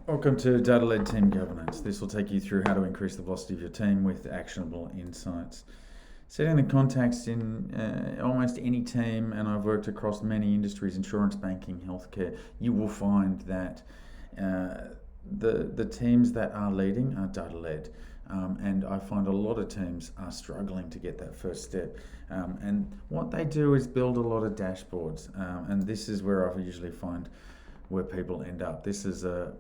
Welcome to Data-Led Team Governance. This will take you through how to increase the velocity of your team with actionable insights. Setting the context in almost any team, and I've worked across many industries, insurance, banking, healthcare, you will find that the teams that are leading are data-led. And I find a lot of teams are struggling to get that first step. And what they do is build a lot of dashboards. And this is where I usually find where people end up. This is a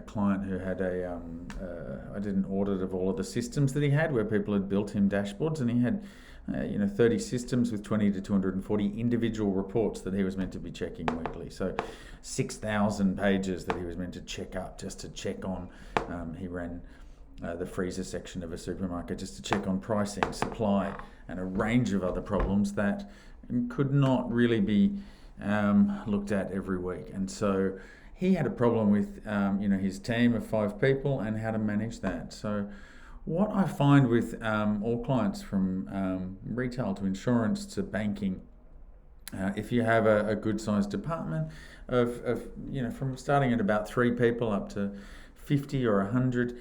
client who had I did an audit of all of the systems that he had, where people had built him dashboards, and he had 30 systems with 20 to 240 individual reports that he was meant to be checking weekly. So 6,000 pages that he was meant to check up just to check on. He ran the freezer section of a supermarket just to check on pricing, supply, and a range of other problems that could not really be looked at every week. And so he had a problem with his team of 5 people and how to manage that. So what I find with all clients, from retail to insurance to banking, if you have a good sized department of from starting at about 3 people up to 50 or 100,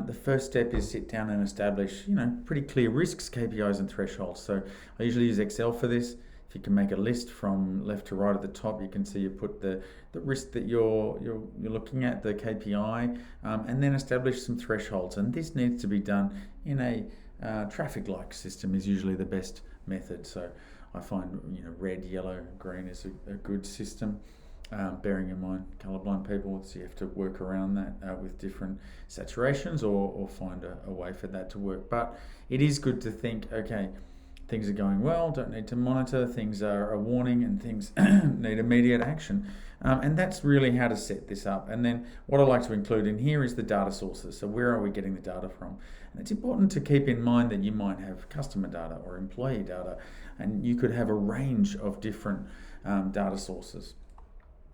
the first step is sit down and establish pretty clear risks, KPIs and thresholds. So I usually use Excel for this. If you can make a list from left to right at the top, you can see you put the risk that you're looking at, the KPI, and then establish some thresholds. And this needs to be done in a traffic-like system is usually the best method. So I find red, yellow, green is a good system. Bearing in mind colourblind people, so you have to work around that with different saturations or find a way for that to work. But it is good to think, okay, things are going well, don't need to monitor, things are a warning, and things need immediate action. And that's really how to set this up. And then what I like to include in here is the data sources. So where are we getting the data from? And it's important to keep in mind that you might have customer data or employee data, and you could have a range of different data sources.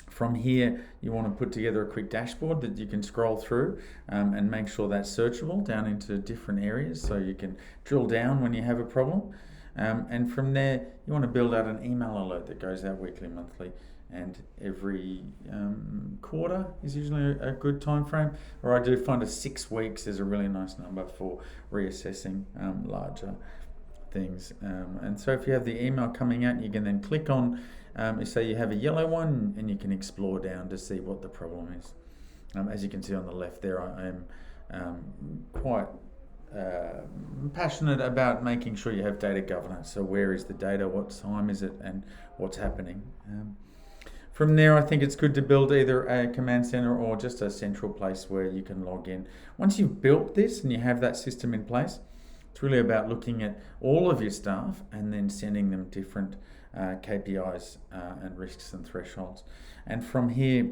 From here, you want to put together a quick dashboard that you can scroll through and make sure that's searchable down into different areas, so you can drill down when you have a problem. And from there, you want to build out an email alert that goes out weekly, monthly, and every quarter is usually a good time frame. Or I do find 6 weeks is a really nice number for reassessing larger things. And so if you have the email coming out, you can then click on, say you have a yellow one, and you can explore down to see what the problem is. As you can see on the left there, I am quite passionate about making sure you have data governance. So where is the data, what time is it, and what's happening. From there, I think it's good to build either a command center or just a central place where you can log in. Once you've built this and you have that system in place, it's really about looking at all of your staff and then sending them different KPIs and risks and thresholds. And from here,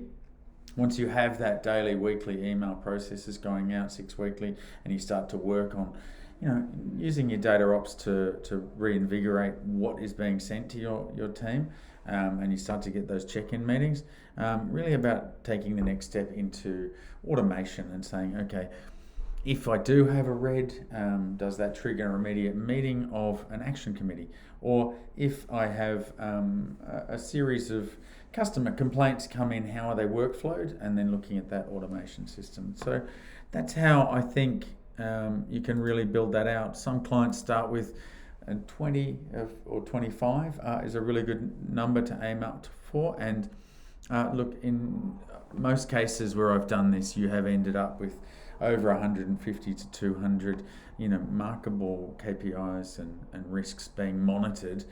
once you have that daily, weekly email processes going out 6 weekly, and you start to work on, using your data ops to reinvigorate what is being sent to your team, and you start to get those check-in meetings, really about taking the next step into automation and saying, okay, if I do have a red, does that trigger an immediate meeting of an action committee? Or if I have a series of customer complaints come in, how are they workflowed? And then looking at that automation system. So that's how I think you can really build that out. Some clients start with 20 or 25 is a really good number to aim up for. And look, in most cases where I've done this, you have ended up with over 150 to 200, markable KPIs and risks being monitored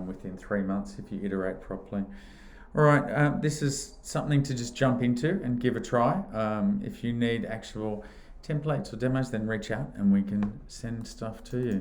within 3 months if you iterate properly. All right, this is something to just jump into and give a try. If you need actual templates or demos, then reach out and we can send stuff to you.